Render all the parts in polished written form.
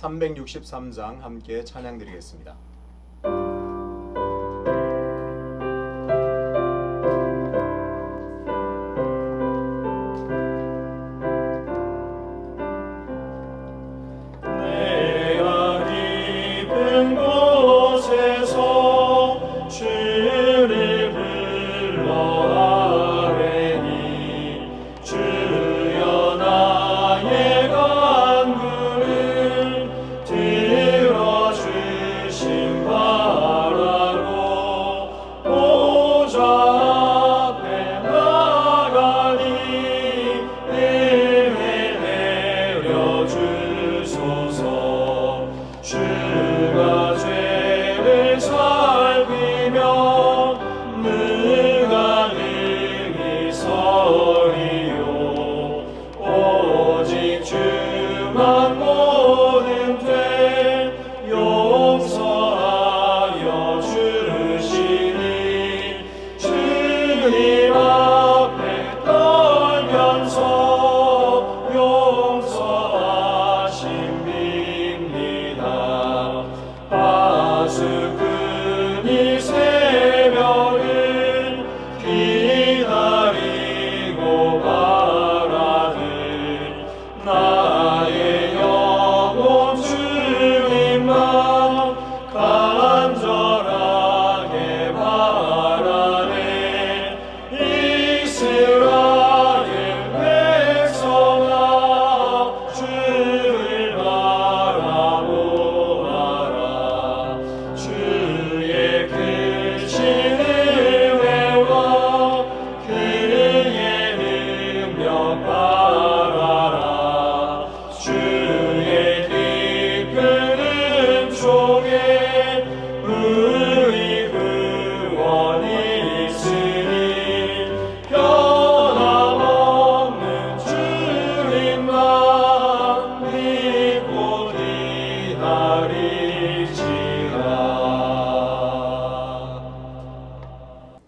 363장 함께 찬양드리겠습니다.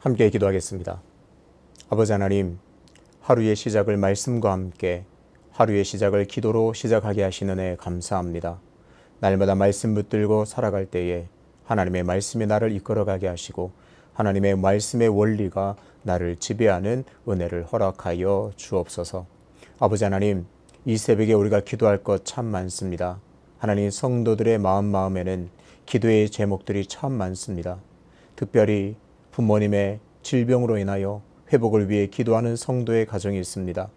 함께 기도하겠습니다. 아버지 하나님, 하루의 시작을 말씀과 함께 하루의 시작을 기도로 시작하게 하시는 애 감사합니다. 날마다 말씀 붙들고 살아갈 때에 하나님의 말씀이 나를 이끌어가게 하시고 하나님의 말씀의 원리가 나를 지배하는 은혜를 허락하여 주옵소서. 아버지 하나님, 이 새벽에 우리가 기도할 것 참 많습니다. 하나님, 성도들의 마음에는 기도의 제목들이 참 많습니다. 특별히 부모님의 질병으로 인하여 회복을 위해 기도하는 성도의 가정이 있습니다.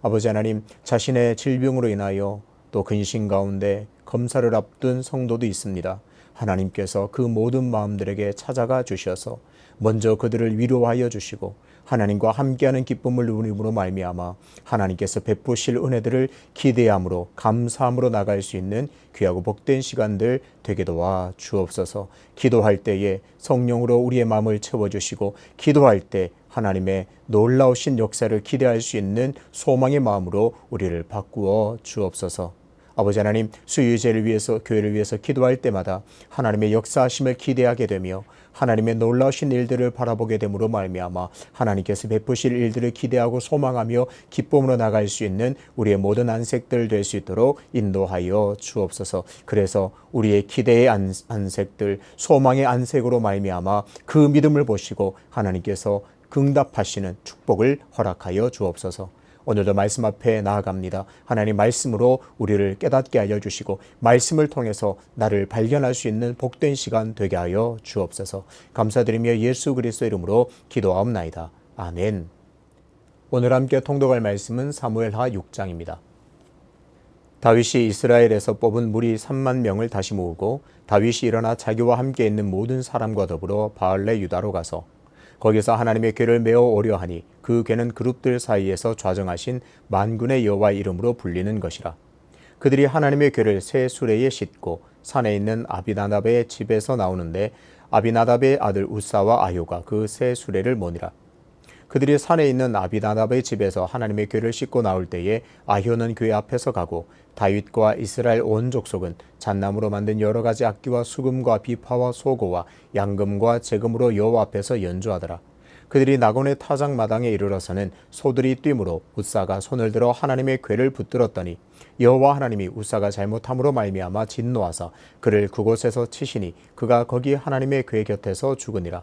아버지 하나님, 자신의 질병으로 인하여 또 근심 가운데 검사를 앞둔 성도도 있습니다. 하나님께서 그 모든 마음들에게 찾아가 주셔서 먼저 그들을 위로하여 주시고 하나님과 함께하는 기쁨을 누림으로 말미암아 하나님께서 베푸실 은혜들을 기대함으로 감사함으로 나갈 수 있는 귀하고 복된 시간들 되게 도와 주옵소서. 기도할 때에 성령으로 우리의 마음을 채워주시고 기도할 때 하나님의 놀라우신 역사를 기대할 수 있는 소망의 마음으로 우리를 바꾸어 주옵소서. 아버지 하나님, 수유제를 위해서, 교회를 위해서 기도할 때마다 하나님의 역사하심을 기대하게 되며 하나님의 놀라우신 일들을 바라보게 됨으로 말미암아 하나님께서 베푸실 일들을 기대하고 소망하며 기쁨으로 나갈 수 있는 우리의 모든 안색들 될 수 있도록 인도하여 주옵소서. 그래서 우리의 기대의 안색들, 소망의 안색으로 말미암아 그 믿음을 보시고 하나님께서 응답하시는 축복을 허락하여 주옵소서. 오늘도 말씀 앞에 나아갑니다. 하나님 말씀으로 우리를 깨닫게 알려주시고 말씀을 통해서 나를 발견할 수 있는 복된 시간 되게 하여 주옵소서. 감사드리며 예수 그리스도 이름으로 기도하옵나이다. 아멘. 오늘 함께 통독할 말씀은 사무엘하 6장입니다. 다윗이 이스라엘에서 뽑은 무리 3만 명을 다시 모으고 다윗이 일어나 자기와 함께 있는 모든 사람과 더불어 바알레 유다로 가서 거기서 하나님의 궤를 메어 오려 하니 그 궤는 그룹들 사이에서 좌정하신 만군의 여호와의 이름으로 불리는 것이라. 그들이 하나님의 궤를 새 수레에 싣고 산에 있는 아비나답의 집에서 나오는데 아비나답의 아들 우사와 아효가 그 새 수레를 모니라. 그들이 산에 있는 아비나답의 집에서 하나님의 궤를 싣고 나올 때에 아효는 궤 앞에서 가고 다윗과 이스라엘 온 족속은 잣나무로 만든 여러 가지 악기와 수금과 비파와 소고와 양금과 재금으로 여호와 앞에서 연주하더라. 그들이 나곤의 타작마당에 이르러서는 소들이 뛰므로 웃사가 손을 들어 하나님의 궤를 붙들었더니 여호와 하나님이 웃사가 잘못함으로 말미암아 진노하사 그를 그곳에서 치시니 그가 거기 하나님의 궤 곁에서 죽으니라.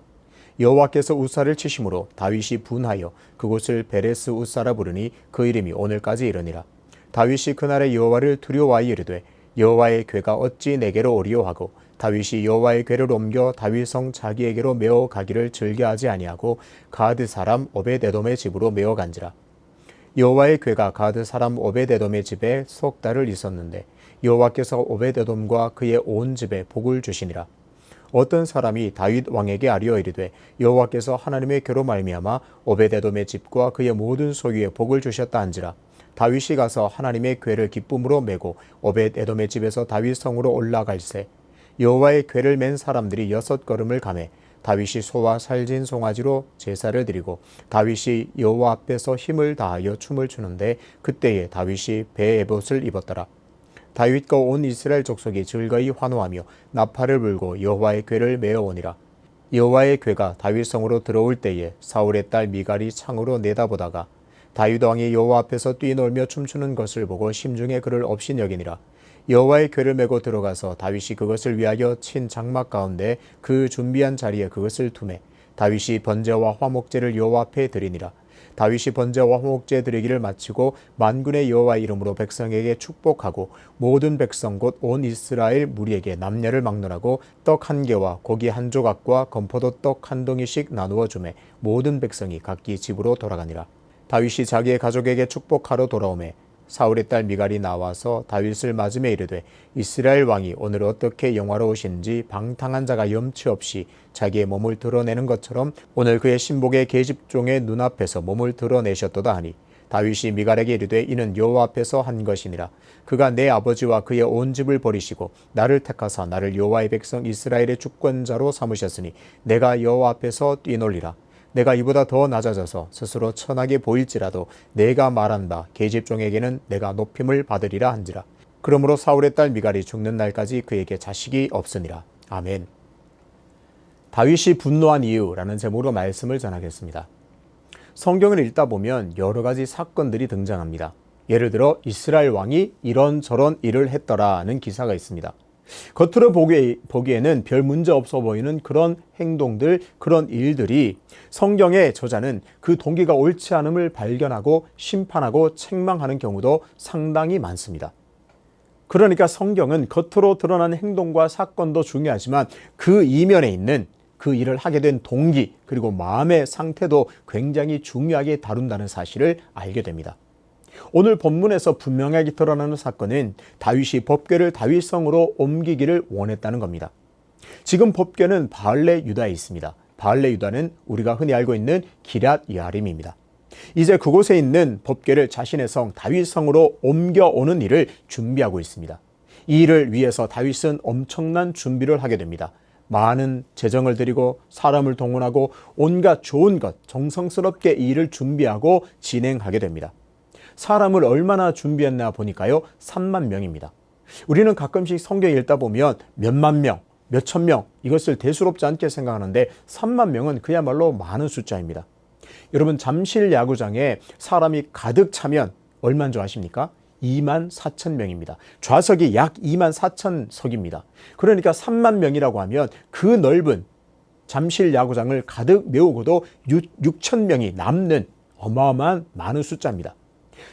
여호와께서 웃사를 치심으로 다윗이 분하여 그곳을 베레스 웃사라 부르니 그 이름이 오늘까지 이르니라. 다윗이 그날에 여호와를 두려워하여 이르되 여호와의 궤가 어찌 내게로 오리오 하고 다윗이 여호와의 궤를 옮겨 다윗성 자기에게로 메어 가기를 즐겨하지 아니하고 가드 사람 오벳에돔의 집으로 메어 간지라. 여호와의 궤가 가드 사람 오벳에돔의 집에 석 달을 있었는데 여호와께서 오벳에돔과 그의 온 집에 복을 주시니라. 어떤 사람이 다윗 왕에게 아뢰어 이르되 여호와께서 하나님의 궤로 말미암아 오벳에돔의 집과 그의 모든 소유에 복을 주셨다 한지라. 다윗이 가서 하나님의 궤를 기쁨으로 메고 오벳에돔의 집에서 다윗 성으로 올라갈새 여호와의 궤를 맨 사람들이 6걸음을 가매 다윗이 소와 살진 송아지로 제사를 드리고 다윗이 여호와 앞에서 힘을 다하여 춤을 추는데 그때에 다윗이 베에봇을 입었더라. 다윗과 온 이스라엘 족속이 즐거이 환호하며 나팔을 불고 여호와의 궤를 메어오니라. 여호와의 궤가 다윗 성으로 들어올 때에 사울의 딸 미갈이 창으로 내다보다가 다윗 왕이 여호와 앞에서 뛰놀며 춤추는 것을 보고 심중에 그를 없인 여기니라. 여호와의 궤를 메고 들어가서 다윗이 그것을 위하여 친 장막 가운데 그 준비한 자리에 그것을 두매 다윗이 번제와 화목제를 여호와 앞에 드리니라. 다윗이 번제와 화목제 드리기를 마치고 만군의 여호와 이름으로 백성에게 축복하고 모든 백성 곧 온 이스라엘 무리에게 남녀를 막론하고 떡 한 개와 고기 한 조각과 건포도 떡 한 동이씩 나누어 주매 모든 백성이 각기 집으로 돌아가니라. 다윗이 자기의 가족에게 축복하러 돌아오매 사울의 딸 미갈이 나와서 다윗을 맞으며 이르되 이스라엘 왕이 오늘 어떻게 영화로우신지 방탕한 자가 염치 없이 자기의 몸을 드러내는 것처럼 오늘 그의 신복의 계집종의 눈앞에서 몸을 드러내셨도다 하니 다윗이 미갈에게 이르되 이는 여호와 앞에서 한 것이니라. 그가 내 아버지와 그의 온 집을 버리시고 나를 택하사 나를 여호와의 백성 이스라엘의 주권자로 삼으셨으니 내가 여호와 앞에서 뛰놀리라. 내가 이보다 더 낮아져서 스스로 천하게 보일지라도 내가 말한다 계집종에게는 내가 높임을 받으리라 한지라. 그러므로 사울의 딸 미갈이 죽는 날까지 그에게 자식이 없으니라. 아멘. 다윗이 분노한 이유라는 제목으로 말씀을 전하겠습니다. 성경을 읽다 보면 여러 가지 사건들이 등장합니다. 예를 들어 이스라엘 왕이 이런저런 일을 했더라는 기사가 있습니다. 겉으로 보기에는 별 문제 없어 보이는 그런 행동들, 그런 일들이 성경의 저자는 그 동기가 옳지 않음을 발견하고 심판하고 책망하는 경우도 상당히 많습니다. 그러니까 성경은 겉으로 드러나는 행동과 사건도 중요하지만 그 이면에 있는 그 일을 하게 된 동기 그리고 마음의 상태도 굉장히 중요하게 다룬다는 사실을 알게 됩니다. 오늘 본문에서 분명하게 드러나는 사건은 다윗이 법궤를 다윗성으로 옮기기를 원했다는 겁니다. 지금 법궤는 바알레 유다에 있습니다. 바알레 유다는 우리가 흔히 알고 있는 기럇 여아림입니다. 이제 그곳에 있는 법궤를 자신의 성 다윗성으로 옮겨오는 일을 준비하고 있습니다. 이 일을 위해서 다윗은 엄청난 준비를 하게 됩니다. 많은 재정을 들이고 사람을 동원하고 온갖 좋은 것 정성스럽게 이 일을 준비하고 진행하게 됩니다. 사람을 얼마나 준비했나 보니까요 3만 명입니다. 우리는 가끔씩 성경 읽다 보면 몇만 명, 몇천 명 이것을 대수롭지 않게 생각하는데 3만 명은 그야말로 많은 숫자입니다. 여러분 잠실 야구장에 사람이 가득 차면 얼마인 줄 아십니까? 2만 4천 명입니다. 좌석이 약 2만 4천 석입니다. 그러니까 3만 명이라고 하면 그 넓은 잠실 야구장을 가득 메우고도 6천 명이 남는 어마어마한 많은 숫자입니다.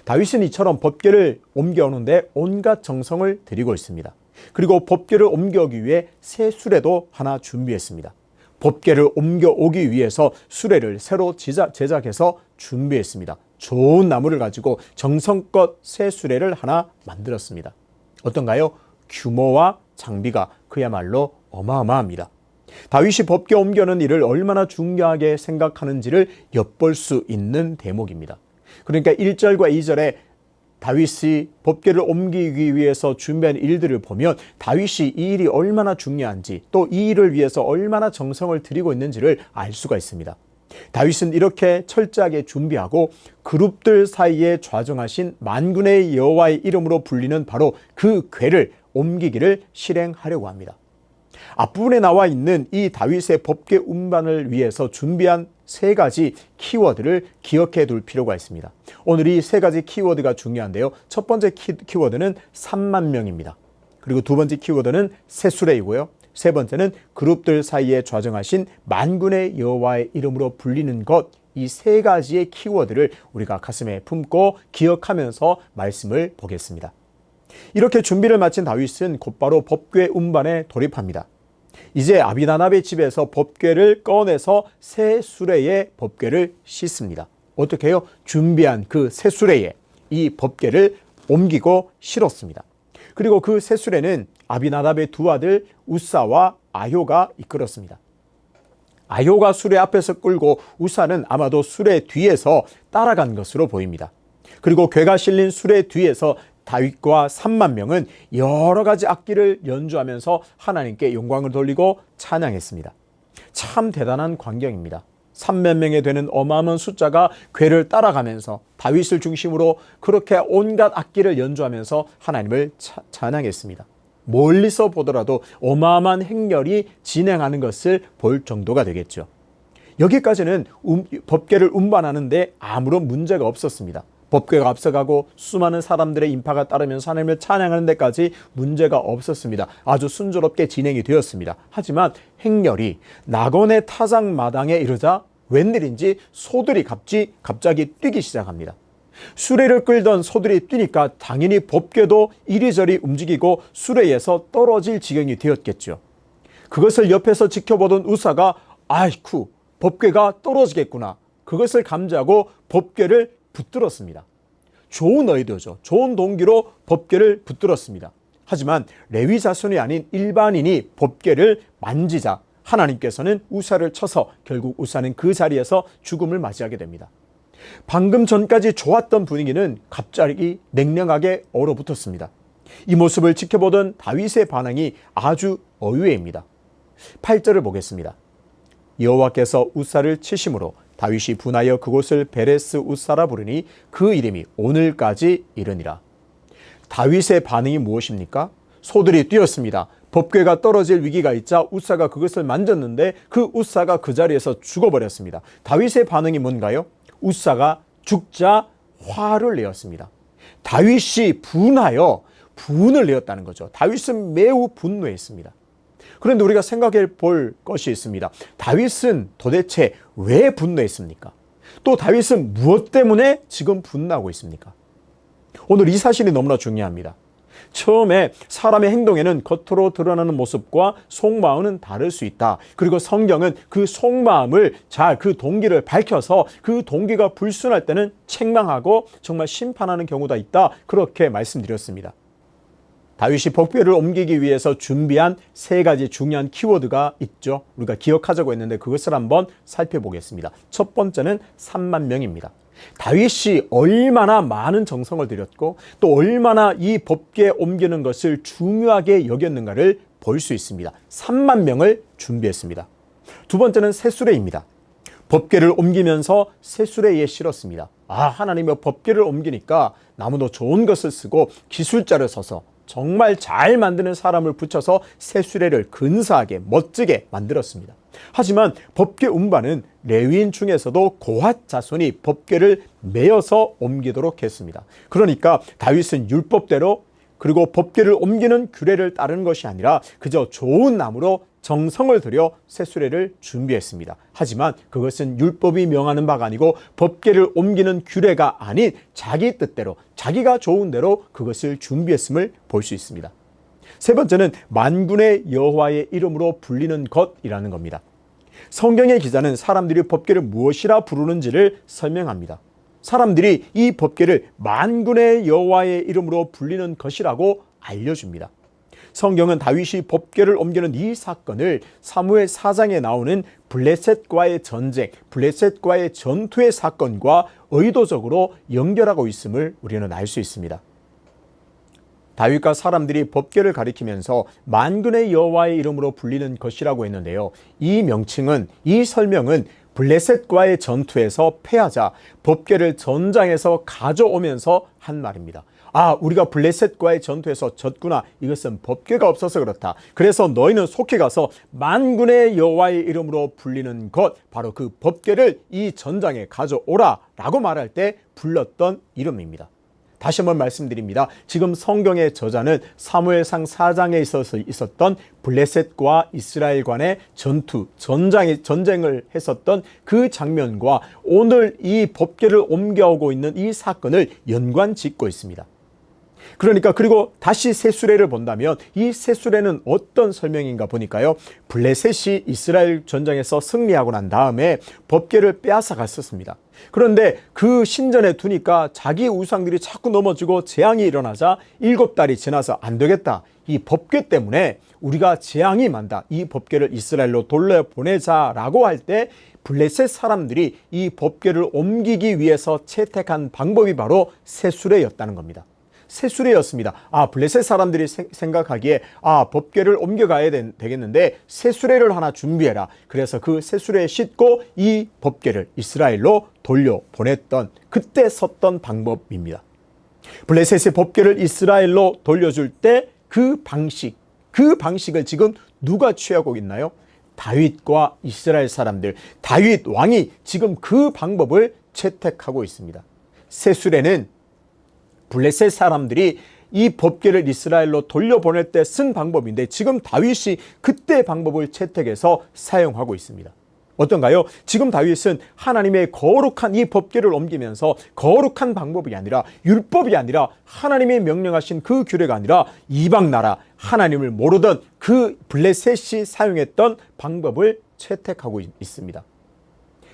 다윗은 이처럼 법궤를 옮겨오는데 온갖 정성을 들이고 있습니다. 그리고 법궤를 옮겨오기 위해 새 수레도 하나 준비했습니다. 법궤를 옮겨오기 위해서 수레를 새로 제작해서 준비했습니다. 좋은 나무를 가지고 정성껏 새 수레를 하나 만들었습니다. 어떤가요? 규모와 장비가 그야말로 어마어마합니다. 다윗이 법궤 옮겨오는 일을 얼마나 중요하게 생각하는지를 엿볼 수 있는 대목입니다. 그러니까 1절과 2절에 다윗이 법궤를 옮기기 위해서 준비한 일들을 보면 다윗이 이 일이 얼마나 중요한지 또 이 일을 위해서 얼마나 정성을 들이고 있는지를 알 수가 있습니다. 다윗은 이렇게 철저하게 준비하고 그룹들 사이에 좌정하신 만군의 여호와의 이름으로 불리는 바로 그 궤를 옮기기를 실행하려고 합니다. 앞부분에 나와 있는 이 다윗의 법궤 운반을 위해서 준비한 세 가지 키워드를 기억해 둘 필요가 있습니다. 오늘 이 세 가지 키워드가 중요한데요. 첫 번째 키워드는 3만 명입니다. 그리고 두 번째 키워드는 세수레이고요. 세 번째는 그룹들 사이에 좌정하신 만군의 여호와의 이름으로 불리는 것. 이 세 가지의 키워드를 우리가 가슴에 품고 기억하면서 말씀을 보겠습니다. 이렇게 준비를 마친 다윗은 곧바로 법궤 운반에 돌입합니다. 이제 아비나답의 집에서 법궤를 꺼내서 새 수레에 법궤를 싣습니다. 어떻게 해요? 준비한 그 새 수레에 이 법궤를 옮기고 실었습니다. 그리고 그 새 수레는 아비나답의 두 아들 우사와 아효가 이끌었습니다. 아효가 수레 앞에서 끌고 우사는 아마도 수레 뒤에서 따라간 것으로 보입니다. 그리고 궤가 실린 수레 뒤에서 다윗과 3만 명은 여러 가지 악기를 연주하면서 하나님께 영광을 돌리고 찬양했습니다. 참 대단한 광경입니다. 3만 명에 되는 어마어마한 숫자가 궤를 따라가면서 다윗을 중심으로 그렇게 온갖 악기를 연주하면서 하나님을 찬양했습니다. 멀리서 보더라도 어마어마한 행렬이 진행하는 것을 볼 정도가 되겠죠. 여기까지는 법궤를 운반하는데 아무런 문제가 없었습니다. 법궤가 앞서가고 수많은 사람들의 인파가 따르면서 하나님을 찬양하는 데까지 문제가 없었습니다. 아주 순조롭게 진행이 되었습니다. 하지만 행렬이 낙원의 타작마당에 이르자 웬일인지 소들이 갑자기 뛰기 시작합니다. 수레를 끌던 소들이 뛰니까 당연히 법궤도 이리저리 움직이고 수레에서 떨어질 지경이 되었겠죠. 그것을 옆에서 지켜보던 우사가 아이쿠 법궤가 떨어지겠구나. 그것을 감지하고 법궤를 붙들었습니다. 좋은 의도죠. 좋은 동기로 법궤를 붙들었습니다. 하지만 레위 자손이 아닌 일반인이 법궤를 만지자 하나님께서는 우사를 쳐서 결국 우사는 그 자리에서 죽음을 맞이하게 됩니다. 방금 전까지 좋았던 분위기는 갑자기 냉랭하게 얼어붙었습니다. 이 모습을 지켜보던 다윗의 반응이 아주 의외입니다. 8절을 보겠습니다. 여호와께서 우사를 치심으로 다윗이 분하여 그곳을 베레스 우사라 부르니 그 이름이 오늘까지 이르니라. 다윗의 반응이 무엇입니까? 소들이 뛰었습니다. 법궤가 떨어질 위기가 있자 우사가 그것을 만졌는데 그 우사가 그 자리에서 죽어버렸습니다. 다윗의 반응이 뭔가요? 우사가 죽자 화를 내었습니다. 다윗이 분하여 분을 내었다는 거죠. 다윗은 매우 분노했습니다. 그런데 우리가 생각해 볼 것이 있습니다. 다윗은 도대체 왜 분노했습니까? 또 다윗은 무엇 때문에 지금 분노하고 있습니까? 오늘 이 사실이 너무나 중요합니다. 처음에 사람의 행동에는 겉으로 드러나는 모습과 속마음은 다를 수 있다. 그리고 성경은 그 속마음을 그 동기를 밝혀서 그 동기가 불순할 때는 책망하고 정말 심판하는 경우가 있다. 그렇게 말씀드렸습니다. 다윗이 법궤를 옮기기 위해서 준비한 세 가지 중요한 키워드가 있죠. 우리가 기억하자고 했는데 그것을 한번 살펴보겠습니다. 첫 번째는 3만 명입니다. 다윗이 얼마나 많은 정성을 들였고 또 얼마나 이 법궤 옮기는 것을 중요하게 여겼는가를 볼 수 있습니다. 3만 명을 준비했습니다. 두 번째는 새수레입니다. 법궤를 옮기면서 새수레에 실었습니다. 하나님의 법궤를 옮기니까 나무도 좋은 것을 쓰고 기술자를 써서 정말 잘 만드는 사람을 붙여서 새수레를 근사하게 멋지게 만들었습니다. 하지만 법궤 운반은 레위인 중에서도 고핫 자손이 법궤를 메어서 옮기도록 했습니다. 그러니까 다윗은 율법대로 그리고 법궤를 옮기는 규례를 따르는 것이 아니라 그저 좋은 나무로 정성을 들여 새수레를 준비했습니다. 하지만 그것은 율법이 명하는 바가 아니고 법궤를 옮기는 규례가 아닌 자기 뜻대로 자기가 좋은 대로 그것을 준비했음을 볼 수 있습니다. 세 번째는 만군의 여호와의 이름으로 불리는 것이라는 겁니다. 성경의 기자는 사람들이 법궤를 무엇이라 부르는지를 설명합니다. 사람들이 이 법궤를 만군의 여호와의 이름으로 불리는 것이라고 알려줍니다. 성경은 다윗이 법궤를 옮기는 이 사건을 사무엘 4장에 나오는 블레셋과의 전쟁, 블레셋과의 전투의 사건과 의도적으로 연결하고 있음을 우리는 알 수 있습니다. 다윗과 사람들이 법궤를 가리키면서 만군의 여호와의 이름으로 불리는 것이라고 했는데요. 이 명칭은, 이 설명은 블레셋과의 전투에서 패하자 법궤를 전장에서 가져오면서 한 말입니다. 우리가 블레셋과의 전투에서 졌구나. 이것은 법궤가 없어서 그렇다. 그래서 너희는 속히 가서 만군의 여호와의 이름으로 불리는 것, 바로 그 법궤를 이 전장에 가져오라 라고 말할 때 불렀던 이름입니다. 다시 한번 말씀드립니다. 지금 성경의 저자는 사무엘상 4장에 있었던 블레셋과 이스라엘 간의 전쟁을 했었던 그 장면과 오늘 이 법궤를 옮겨오고 있는 이 사건을 연관 짓고 있습니다. 그러니까 그리고 다시 새 수레를 본다면 이 새 수레는 어떤 설명인가 보니까요. 블레셋이 이스라엘 전쟁에서 승리하고 난 다음에 법궤를 빼앗아 갔었습니다. 그런데 그 신전에 두니까 자기 우상들이 자꾸 넘어지고 재앙이 일어나자 7달이 지나서 안 되겠다. 이 법궤 때문에 우리가 재앙이 많다. 이 법궤를 이스라엘로 돌려보내자라고 할 때 블레셋 사람들이 이 법궤를 옮기기 위해서 채택한 방법이 바로 새 수레였다는 겁니다. 새 수레였습니다. 블레셋 사람들이 생각하기에 법궤를 옮겨가야 되겠는데 새 수레를 하나 준비해라. 그래서 그 새 수레에 싣고 이 법궤를 이스라엘로 돌려보냈던 그때 썼던 방법입니다. 블레셋의 법궤를 이스라엘로 돌려줄 때 그 방식을 지금 누가 취하고 있나요? 다윗과 이스라엘 사람들, 다윗 왕이 지금 그 방법을 채택하고 있습니다. 새 수레는 블레셋 사람들이 이 법궤를 이스라엘로 돌려보낼 때 쓴 방법인데 지금 다윗이 그때 방법을 채택해서 사용하고 있습니다. 어떤가요? 지금 다윗은 하나님의 거룩한 이 법궤를 옮기면서 거룩한 방법이 아니라 율법이 아니라 하나님이 명령하신 그 규례가 아니라 이방 나라 하나님을 모르던 그 블레셋이 사용했던 방법을 채택하고 있습니다.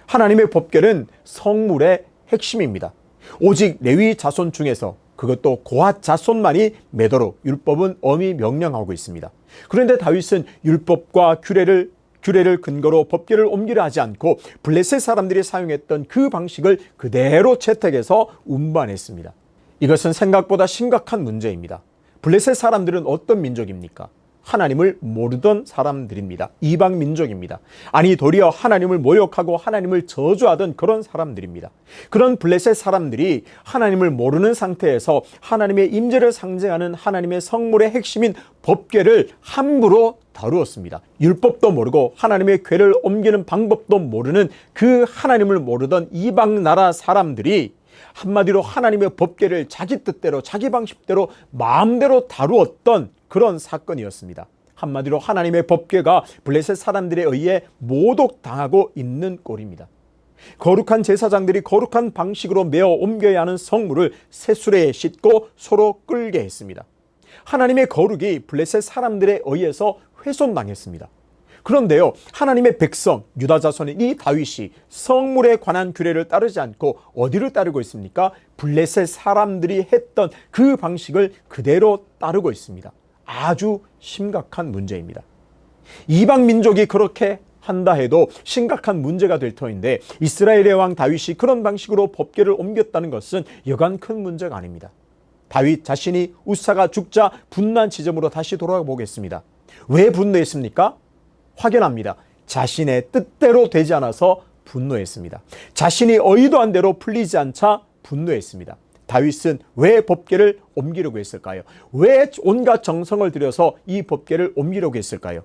하나님의 법궤는 성물의 핵심입니다. 오직 레위 자손 중에서 그것도 고핫 자손만이 매도록 율법은 엄히 명령하고 있습니다. 그런데 다윗은 율법과 규례를 근거로 법궤를 옮기려 하지 않고 블레셋 사람들이 사용했던 그 방식을 그대로 채택해서 운반했습니다. 이것은 생각보다 심각한 문제입니다. 블레셋 사람들은 어떤 민족입니까? 하나님을 모르던 사람들입니다. 이방 민족입니다. 아니 도리어 하나님을 모욕하고 하나님을 저주하던 그런 사람들입니다. 그런 블레셋 사람들이 하나님을 모르는 상태에서 하나님의 임재를 상징하는 하나님의 성물의 핵심인 법궤를 함부로 다루었습니다. 율법도 모르고 하나님의 궤를 옮기는 방법도 모르는 그 하나님을 모르던 이방 나라 사람들이 한마디로 하나님의 법궤를 자기 뜻대로 자기 방식대로 마음대로 다루었던 그런 사건이었습니다. 한마디로 하나님의 법궤가 블레셋 사람들에 의해 모독당하고 있는 꼴입니다. 거룩한 제사장들이 거룩한 방식으로 메어 옮겨야 하는 성물을 새 수레에 싣고 서로 끌게 했습니다. 하나님의 거룩이 블레셋 사람들에 의해서 훼손당했습니다. 그런데요, 하나님의 백성 유다 자손인 이 다윗이 성물에 관한 규례를 따르지 않고 어디를 따르고 있습니까? 블레셋 사람들이 했던 그 방식을 그대로 따르고 있습니다. 아주 심각한 문제입니다. 이방 민족이 그렇게 한다 해도 심각한 문제가 될 터인데 이스라엘의 왕 다윗이 그런 방식으로 법궤를 옮겼다는 것은 여간 큰 문제가 아닙니다. 다윗 자신이 우사가 죽자 분노한 지점으로 다시 돌아가 보겠습니다. 왜 분노했습니까? 확연합니다. 자신의 뜻대로 되지 않아서 분노했습니다. 자신이 의도한 대로 풀리지 않자 분노했습니다. 다윗은 왜 법궤를 옮기려고 했을까요? 왜 온갖 정성을 들여서 이 법궤를 옮기려고 했을까요?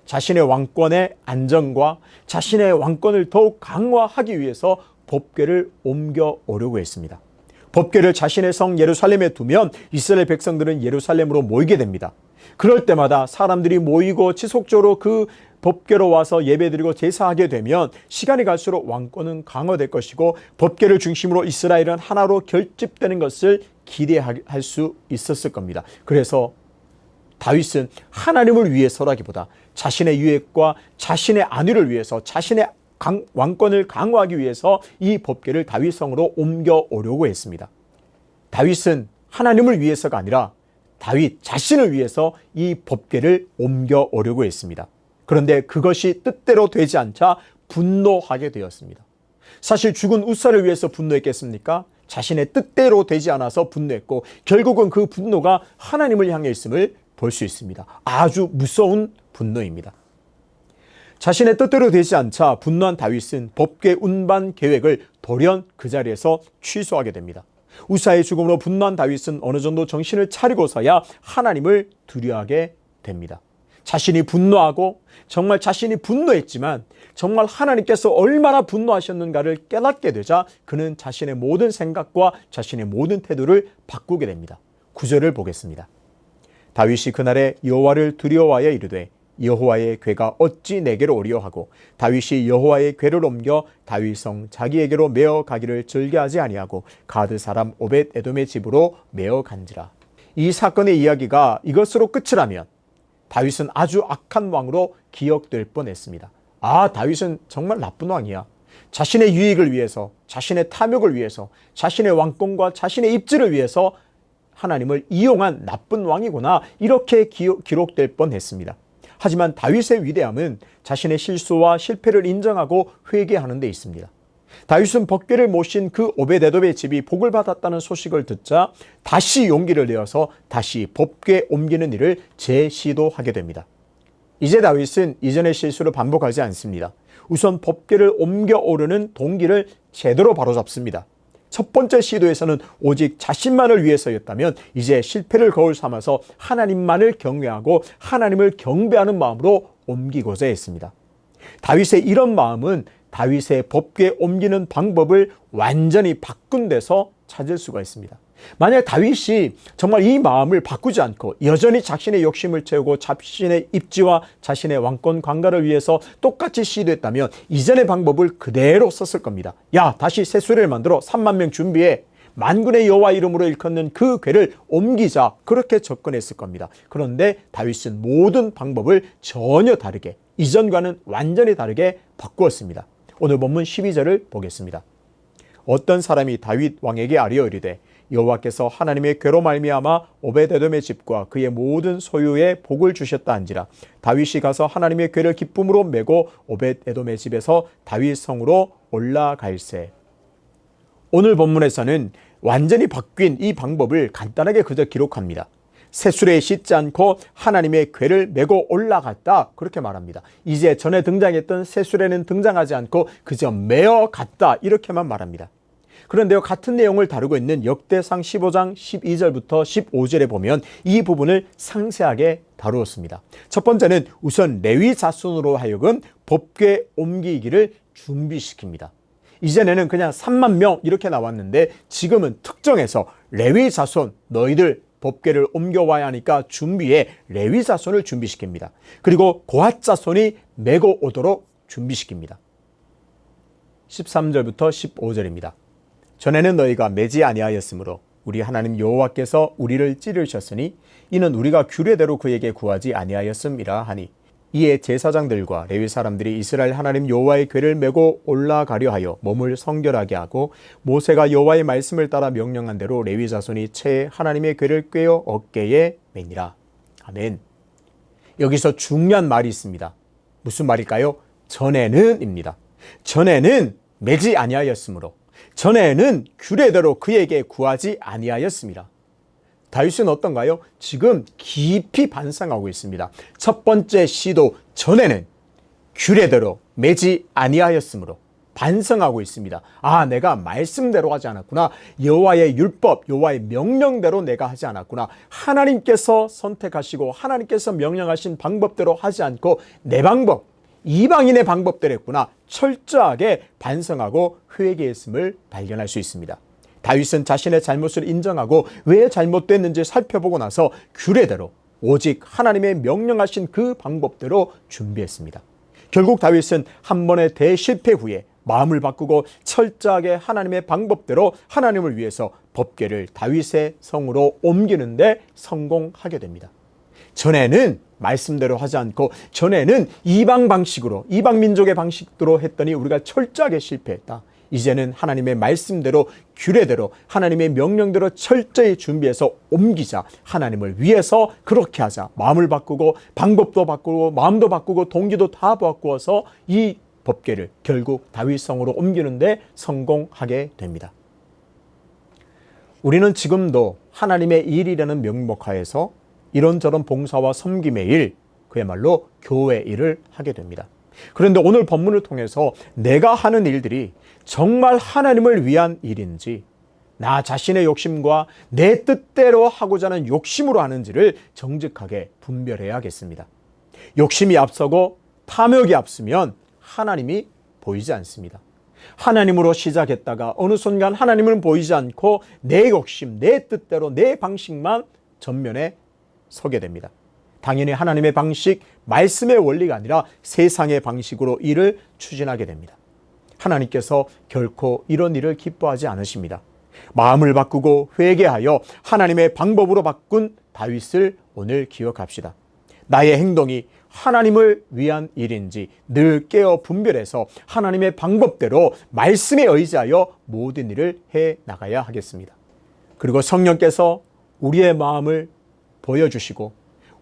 자신의 왕권의 안정과 자신의 왕권을 더욱 강화하기 위해서 법궤를 옮겨오려고 했습니다. 법궤를 자신의 성 예루살렘에 두면 이스라엘 백성들은 예루살렘으로 모이게 됩니다. 그럴 때마다 사람들이 모이고 지속적으로 그 법궤로 와서 예배드리고 제사하게 되면 시간이 갈수록 왕권은 강화될 것이고 법궤를 중심으로 이스라엘은 하나로 결집되는 것을 기대할 수 있었을 겁니다. 그래서 다윗은 하나님을 위해서라기보다 자신의 유익과 자신의 안위를 위해서 자신의 왕권을 강화하기 위해서 이 법궤를 다윗성으로 옮겨오려고 했습니다. 다윗은 하나님을 위해서가 아니라 다윗 자신을 위해서 이 법궤를 옮겨오려고 했습니다. 그런데 그것이 뜻대로 되지 않자 분노하게 되었습니다. 사실 죽은 우사를 위해서 분노했겠습니까? 자신의 뜻대로 되지 않아서 분노했고 결국은 그 분노가 하나님을 향해 있음을 볼 수 있습니다. 아주 무서운 분노입니다. 자신의 뜻대로 되지 않자 분노한 다윗은 법궤 운반 계획을 돌연 그 자리에서 취소하게 됩니다. 우사의 죽음으로 분노한 다윗은 어느 정도 정신을 차리고서야 하나님을 두려워하게 됩니다. 자신이 분노하고 정말 자신이 분노했지만 정말 하나님께서 얼마나 분노하셨는가를 깨닫게 되자 그는 자신의 모든 생각과 자신의 모든 태도를 바꾸게 됩니다. 9절을 보겠습니다. 다윗이 그날에 여호와를 두려워하여 이르되 여호와의 궤가 어찌 내게로 오리요 하고 다윗이 여호와의 궤를 옮겨 다윗성 자기에게로 메어 가기를 즐겨하지 아니하고 가드 사람 오벳 에돔의 집으로 메어 간지라. 이 사건의 이야기가 이것으로 끝이라면 다윗은 아주 악한 왕으로 기억될 뻔했습니다. 다윗은 정말 나쁜 왕이야. 자신의 유익을 위해서, 자신의 탐욕을 위해서, 자신의 왕권과 자신의 입지를 위해서 하나님을 이용한 나쁜 왕이구나, 이렇게 기록될 뻔했습니다. 하지만 다윗의 위대함은 자신의 실수와 실패를 인정하고 회개하는 데 있습니다. 다윗은 법궤를 모신 그 오벳에돔의 집이 복을 받았다는 소식을 듣자 다시 용기를 내어서 다시 법궤 옮기는 일을 재시도하게 됩니다. 이제 다윗은 이전의 실수를 반복하지 않습니다. 우선 법궤를 옮겨 오르는 동기를 제대로 바로잡습니다. 첫 번째 시도에서는 오직 자신만을 위해서였다면 이제 실패를 거울 삼아서 하나님만을 경외하고 하나님을 경배하는 마음으로 옮기고자 했습니다. 다윗의 이런 마음은 다윗의 법궤 옮기는 방법을 완전히 바꾼 데서 찾을 수가 있습니다. 만약 다윗이 정말 이 마음을 바꾸지 않고 여전히 자신의 욕심을 채우고 자신의 입지와 자신의 왕권 강가를 위해서 똑같이 시도했다면 이전의 방법을 그대로 썼을 겁니다. 야, 다시 새 수레를 만들어 3만 명 준비해, 만군의 여호와 이름으로 일컫는 그 궤를 옮기자, 그렇게 접근했을 겁니다. 그런데 다윗은 모든 방법을 전혀 다르게, 이전과는 완전히 다르게 바꾸었습니다. 오늘 본문 12절을 보겠습니다. 어떤 사람이 다윗 왕에게 아뢰어 이르되 여호와께서 하나님의 궤로 말미암아 오벳에돔의 집과 그의 모든 소유에 복을 주셨다 한지라. 다윗이 가서 하나님의 궤를 기쁨으로 메고 오벳에돔의 집에서 다윗 성으로 올라갈세. 오늘 본문에서는 완전히 바뀐 이 방법을 간단하게 그저 기록합니다. 새 수레에 싣지 않고 하나님의 궤를 메고 올라갔다, 그렇게 말합니다. 이제 전에 등장했던 새 수레는 등장하지 않고 그저 메어 갔다, 이렇게만 말합니다. 그런데요, 같은 내용을 다루고 있는 역대상 15장 12절부터 15절에 보면 이 부분을 상세하게 다루었습니다. 첫 번째는 우선 레위 자손으로 하여금 법궤 옮기기를 준비시킵니다. 이전에는 그냥 3만 명 이렇게 나왔는데 지금은 특정해서 레위 자손, 너희들 법궤를 옮겨와야 하니까 준비해, 레위 자손을 준비시킵니다. 그리고 고핫 자손이 메고 오도록 준비시킵니다. 13절부터 15절입니다. 전에는 너희가 매지 아니하였으므로 우리 하나님 여호와께서 우리를 찌르셨으니 이는 우리가 규례대로 그에게 구하지 아니하였음이라 하니, 이에 제사장들과 레위 사람들이 이스라엘 하나님 여호와의 궤를 메고 올라가려 하여 몸을 성결하게 하고 모세가 여호와의 말씀을 따라 명령한 대로 레위 자손이 채에 하나님의 궤를 꿰어 어깨에 매니라. 아멘. 여기서 중요한 말이 있습니다. 무슨 말일까요? 전에는입니다. 전에는 매지 아니하였으므로, 전에는 규례대로 그에게 구하지 아니하였습니다. 다윗은 어떤가요? 지금 깊이 반성하고 있습니다. 첫 번째 시도 전에는 규례대로 매지 아니하였으므로 반성하고 있습니다. 내가 말씀대로 하지 않았구나. 여호와의 율법, 여호와의 명령대로 내가 하지 않았구나. 하나님께서 선택하시고 하나님께서 명령하신 방법대로 하지 않고 내 방법, 이방인의 방법대로 했구나. 철저하게 반성하고 회개했음을 발견할 수 있습니다. 다윗은 자신의 잘못을 인정하고 왜 잘못됐는지 살펴보고 나서 규례대로, 오직 하나님의 명령하신 그 방법대로 준비했습니다. 결국 다윗은 한 번의 대실패 후에 마음을 바꾸고 철저하게 하나님의 방법대로 하나님을 위해서 법궤를 다윗의 성으로 옮기는데 성공하게 됩니다. 전에는 말씀대로 하지 않고, 전에는 이방 방식으로, 이방 민족의 방식대로 했더니 우리가 철저하게 실패했다. 이제는 하나님의 말씀대로, 규례대로, 하나님의 명령대로 철저히 준비해서 옮기자. 하나님을 위해서 그렇게 하자. 마음을 바꾸고 방법도 바꾸고 마음도 바꾸고 동기도 다 바꾸어서 이 법궤를 결국 다윗성으로 옮기는데 성공하게 됩니다. 우리는 지금도 하나님의 일이라는 명목하에서 이런저런 봉사와 섬김의 일, 그야말로 교회 일을 하게 됩니다. 그런데 오늘 본문을 통해서 내가 하는 일들이 정말 하나님을 위한 일인지, 나 자신의 욕심과 내 뜻대로 하고자 하는 욕심으로 하는지를 정직하게 분별해야겠습니다. 욕심이 앞서고 탐욕이 앞서면 하나님이 보이지 않습니다. 하나님으로 시작했다가 어느 순간 하나님은 보이지 않고 내 욕심, 내 뜻대로 내 방식만 전면에 서게 됩니다. 당연히 하나님의 방식, 말씀의 원리가 아니라 세상의 방식으로 일을 추진하게 됩니다. 하나님께서 결코 이런 일을 기뻐하지 않으십니다. 마음을 바꾸고 회개하여 하나님의 방법으로 바꾼 다윗을 오늘 기억합시다. 나의 행동이 하나님을 위한 일인지 늘 깨어 분별해서 하나님의 방법대로 말씀에 의지하여 모든 일을 해 나가야 하겠습니다. 그리고 성령께서 우리의 마음을 보여주시고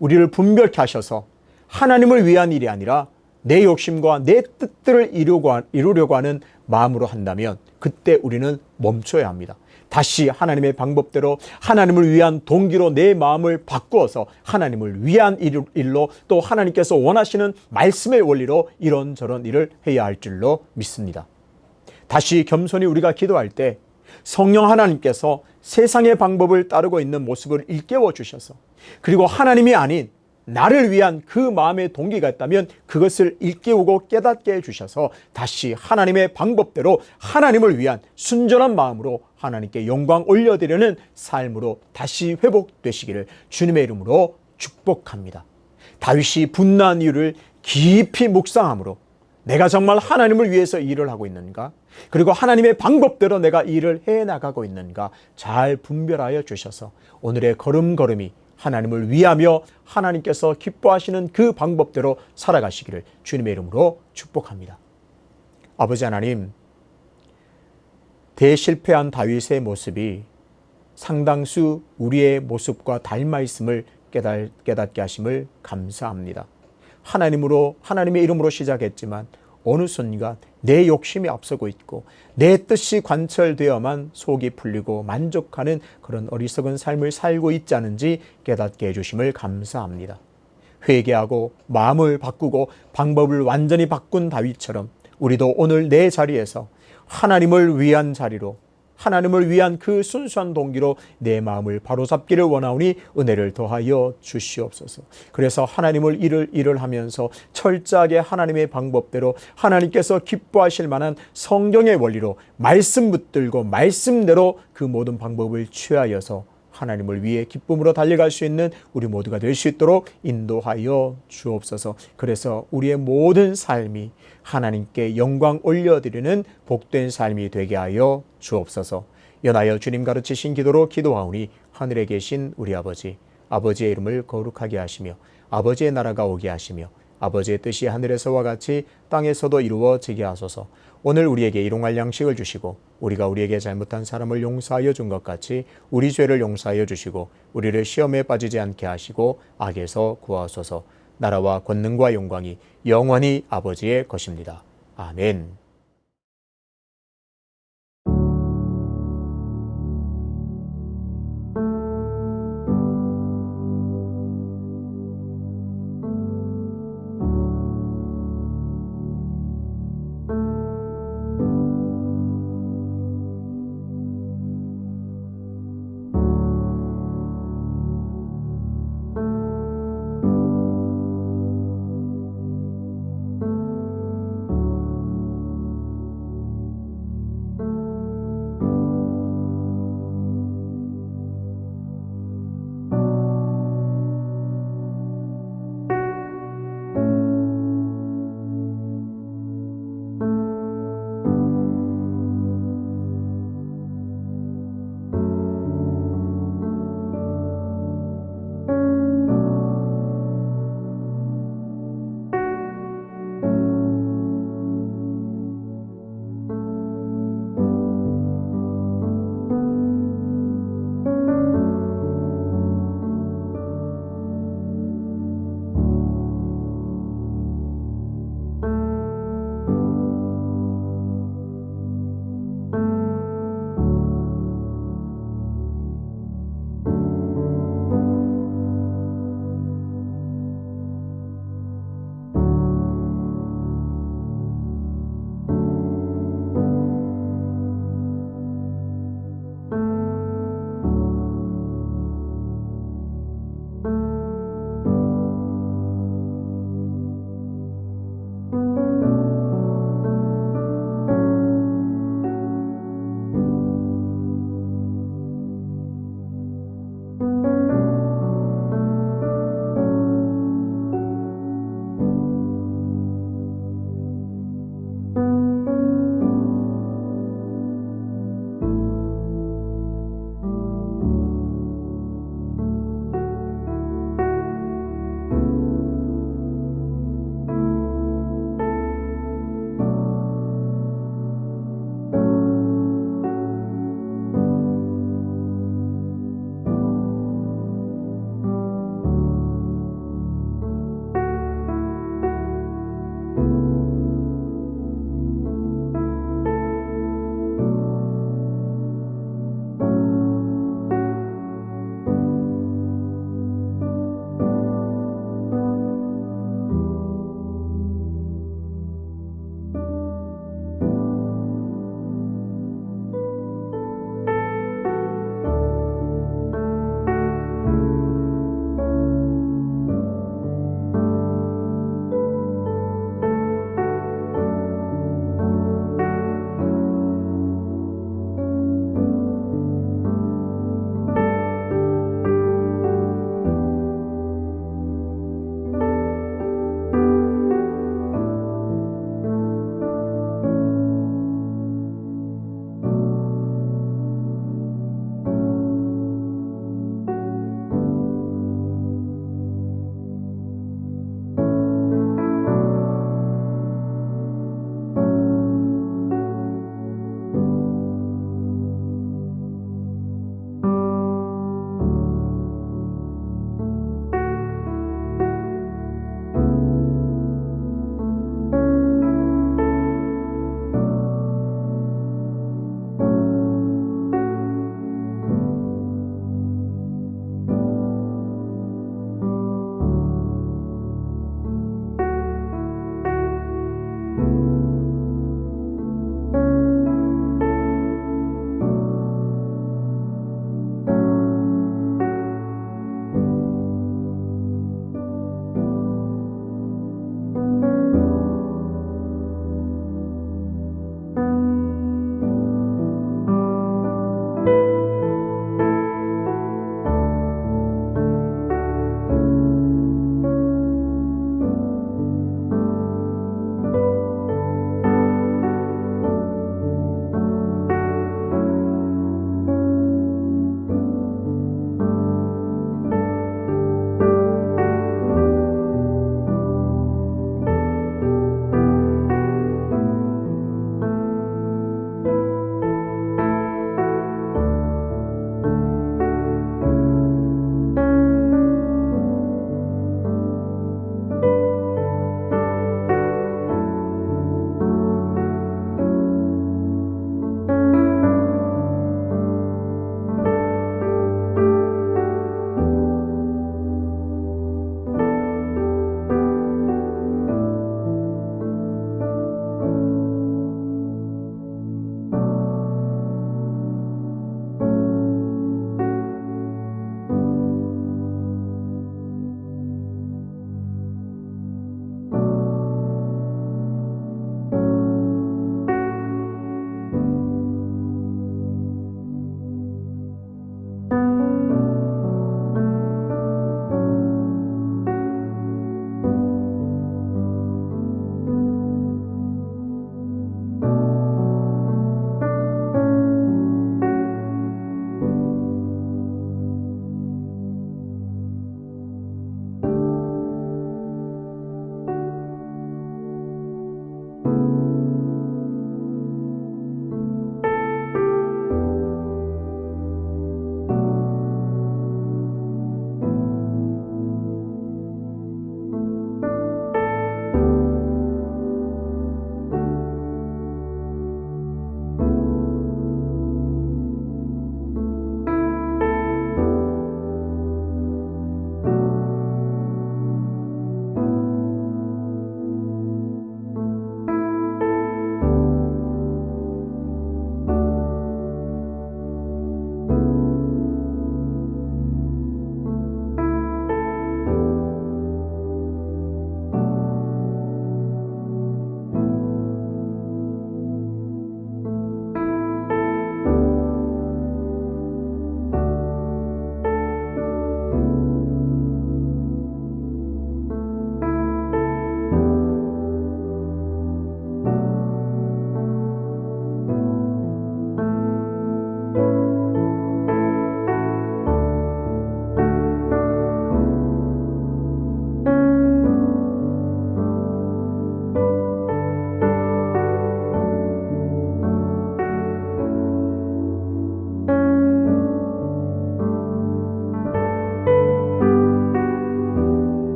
우리를 분별케 하셔서 하나님을 위한 일이 아니라 내 욕심과 내 뜻들을 이루려고 하는 마음으로 한다면 그때 우리는 멈춰야 합니다. 다시 하나님의 방법대로 하나님을 위한 동기로 내 마음을 바꾸어서 하나님을 위한 일로 또 하나님께서 원하시는 말씀의 원리로 이런저런 일을 해야 할 줄로 믿습니다. 다시 겸손히 우리가 기도할 때 성령 하나님께서 세상의 방법을 따르고 있는 모습을 일깨워 주셔서 그리고 하나님이 아닌 나를 위한 그 마음의 동기가 있다면 그것을 일깨우고 깨닫게 해주셔서 다시 하나님의 방법대로 하나님을 위한 순전한 마음으로 하나님께 영광 올려드리는 삶으로 다시 회복되시기를 주님의 이름으로 축복합니다. 다윗이 분노한 이유를 깊이 묵상함으로 내가 정말 하나님을 위해서 일을 하고 있는가? 그리고 하나님의 방법대로 내가 일을 해나가고 있는가? 잘 분별하여 주셔서 오늘의 걸음걸음이 하나님을 위하며 하나님께서 기뻐하시는 그 방법대로 살아가시기를 주님의 이름으로 축복합니다. 아버지 하나님, 대실패한 다윗의 모습이 상당수 우리의 모습과 닮아 있음을 깨닫게 하심을 감사합니다. 하나님의 이름으로 시작했지만 어느 순간 내 욕심이 앞서고 있고 내 뜻이 관철되어만 속이 풀리고 만족하는 그런 어리석은 삶을 살고 있지 않은지 깨닫게 해주심을 감사합니다. 회개하고 마음을 바꾸고 방법을 완전히 바꾼 다윗처럼 우리도 오늘 내 자리에서 하나님을 위한 자리로 하나님을 위한 그 순수한 동기로 내 마음을 바로잡기를 원하오니 은혜를 더하여 주시옵소서. 그래서 하나님을 일을 하면서 철저하게 하나님의 방법대로 하나님께서 기뻐하실 만한 성경의 원리로 말씀 붙들고 말씀대로 그 모든 방법을 취하여서 하나님을 위해 기쁨으로 달려갈 수 있는 우리 모두가 될 수 있도록 인도하여 주옵소서. 그래서 우리의 모든 삶이 하나님께 영광 올려드리는 복된 삶이 되게 하여 주옵소서. 연하여 주님 가르치신 기도로 기도하오니 하늘에 계신 우리 아버지의 이름을 거룩하게 하시며 아버지의 나라가 오게 하시며 아버지의 뜻이 하늘에서와 같이 땅에서도 이루어지게 하소서. 오늘 우리에게 일용할 양식을 주시고 우리가 우리에게 잘못한 사람을 용서하여 준 것 같이 우리 죄를 용서하여 주시고 우리를 시험에 빠지지 않게 하시고 악에서 구하소서. 나라와 권능과 영광이 영원히 아버지의 것입니다. 아멘.